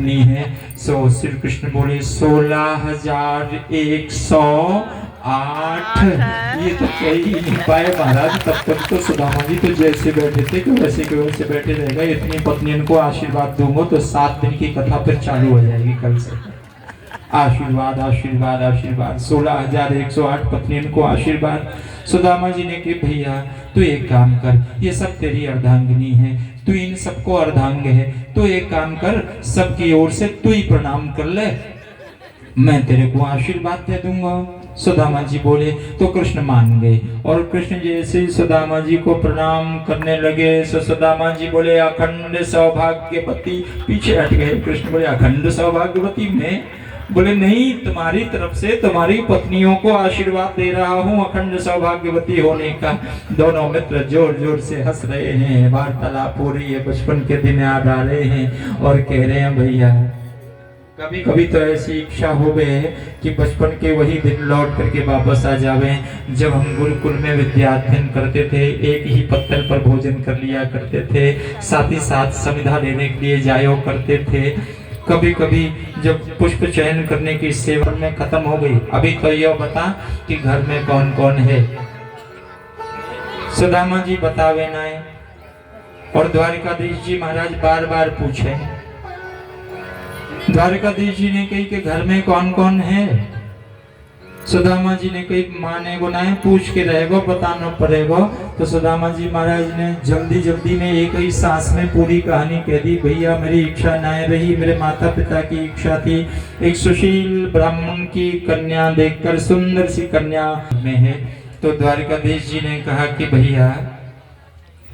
कितनी है? सो श्री कृष्ण बोले 16,108। ये तो कह ही नहीं पाए महाराज। तब तक तो सुदामा जी तो जैसे बैठे थे कि वैसे के वैसे बैठे रहेगा। इतनी पत्नियों को आशीर्वाद दूंगा तो 7 दिन की कथा फिर चालू हो जाएगी कल से। आशीर्वाद आशीर्वाद आशीर्वाद, 16,108 पत्नियों को आशीर्वाद। सुदामा जी ने कि भैया तू एक काम कर, ये सब तेरी अर्धांगिनी है, तू इन सबको अर्धांग है, तो एक काम कर सबकी ओर से तू ही प्रणाम कर ले, मैं तेरे को आशीर्वाद दे दूंगा। सुदामा जी बोले तो कृष्ण मान गए। और कृष्ण जैसे ही सुदामा जी को प्रणाम करने लगे सुदामा जी बोले अखंड सौभाग्यवती। पीछे हट गए। कृष्ण बोले अखंड सौभाग्यवती मैं? बोले नहीं, तुम्हारी तरफ से तुम्हारी पत्नियों को आशीर्वाद दे रहा हूँ अखंड सौभाग्यवती होने का। दोनों मित्र जोर जोर से हंस रहे हैं। वार्तालाप हो रही है, बचपन के दिन याद आ रहे हैं और कह रहे हैं भैया कभी कभी तो ऐसी इच्छा हो गए कि बचपन के वही दिन लौट करके वापस आ जावे जब हम गुरुकुल में विद्या अध्ययन करते थे, एक ही पत्तल पर भोजन कर लिया करते थे, साथ ही साथ संविधा लेने के लिए जाया करते थे। कभी कभी जब पुष्प चयन करने की सेवा में खत्म हो गई। अभी तो यह बता कि घर में कौन कौन है? सुदामा जी बतावे ना है। और द्वारिकाधीश जी महाराज बार बार पूछे। द्वारिकाधीश जी ने कही कि घर में कौन कौन है? सुदामा जी ने कही माने गुनाहे पूछ के रहेगा, बताना पड़ेगा। तो सुदामा जी महाराज ने जल्दी जल्दी में एक ही सांस में पूरी कहानी कह दी। भैया मेरी इच्छा ना रही, मेरे माता पिता की इच्छा थी। एक सुशील ब्राह्मण की कन्या देखकर, सुंदर सी कन्या में है। तो द्वारिकाधीश जी ने कहा कि भैया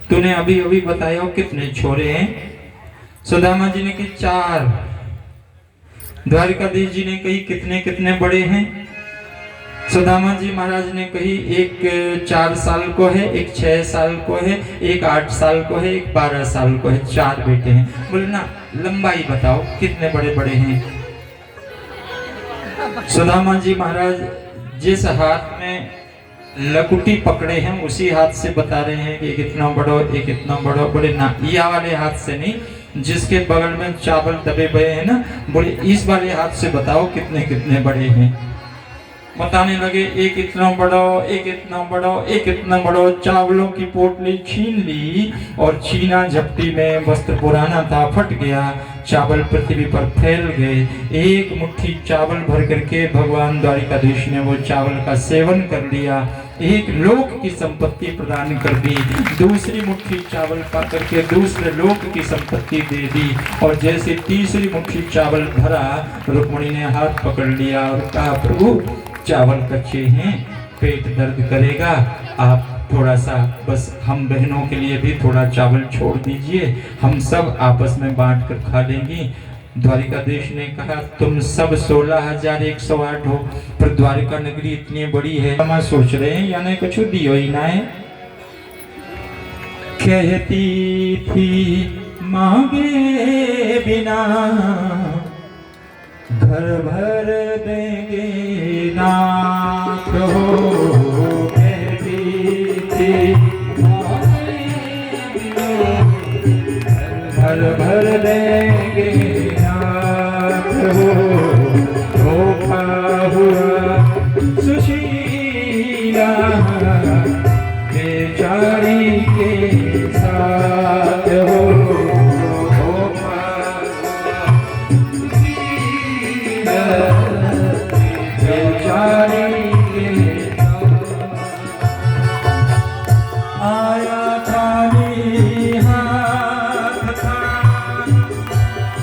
तूने अभी अभी बताया कितने छोरे हैं? सुदामा जी ने कही 4। द्वारिकाधीश जी ने कही कितने कितने बड़े हैं? सुदामा जी महाराज ने कही एक 4 साल को है, एक 6 साल को है, एक 8 साल को है, एक 12 साल को है। 4 बेटे हैं। बोले ना लंबाई बताओ कितने बड़े बड़े हैं? सुदामा जी महाराज जिस हाथ में लकुटी पकड़े हैं उसी हाथ से बता रहे हैं कि एक इतना बड़ा एक इतना बड़ा। बोले ना या वाले हाथ से नहीं, जिसके बगल में चावल दबे हुए हैं ना, बोले इस वाले हाथ से बताओ कितने कितने बड़े हैं। बताने लगे एक इतना बड़ा, एक इतना बड़ा, एक इतना बड़ा। चावलों की पोटली छीन ली और छीना झपटी में वस्त्र पुराना था, फट गया। चावल पृथ्वी पर फैल गए। एक मुट्ठी चावल भर करके भगवान द्वारिकाधीश ने वो चावल का सेवन कर लिया। एक लोक की संपत्ति प्रदान कर दी। दूसरी मुट्ठी चावल पा करके दूसरे लोक की संपत्ति दे दी। और जैसे तीसरी मुट्ठी चावल भरा, रुक्मिणी ने हाथ पकड़ लिया और कहा प्रभु चावल कच्चे हैं, पेट दर्द करेगा, आप थोड़ा सा बस हम बहनों के लिए भी थोड़ा चावल छोड़ दीजिए, हम सब आपस में बांट कर खा लेंगी। द्वारिकाधीश ने कहा तुम सब 16,108 हो, पर द्वारिका नगरी इतनी बड़ी है, हम सोच रहे हैं यानी कुछ दियो ही ना है। कहती थी मांगे बिना घर भर देंगे नाथ हो। कहती थी घर भर देंगे नाथ हो। धोखा हुआ सुशीला बेचारी के साथ हो। आया खाली हाथ था,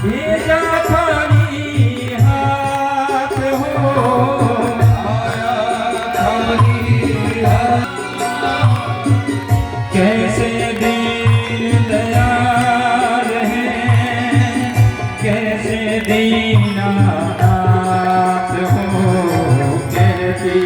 भेजा खाली हाथ हो। आया खाली हाथ, कैसे दीन दयाल हैं, कैसे दीनानाथ हो। कहती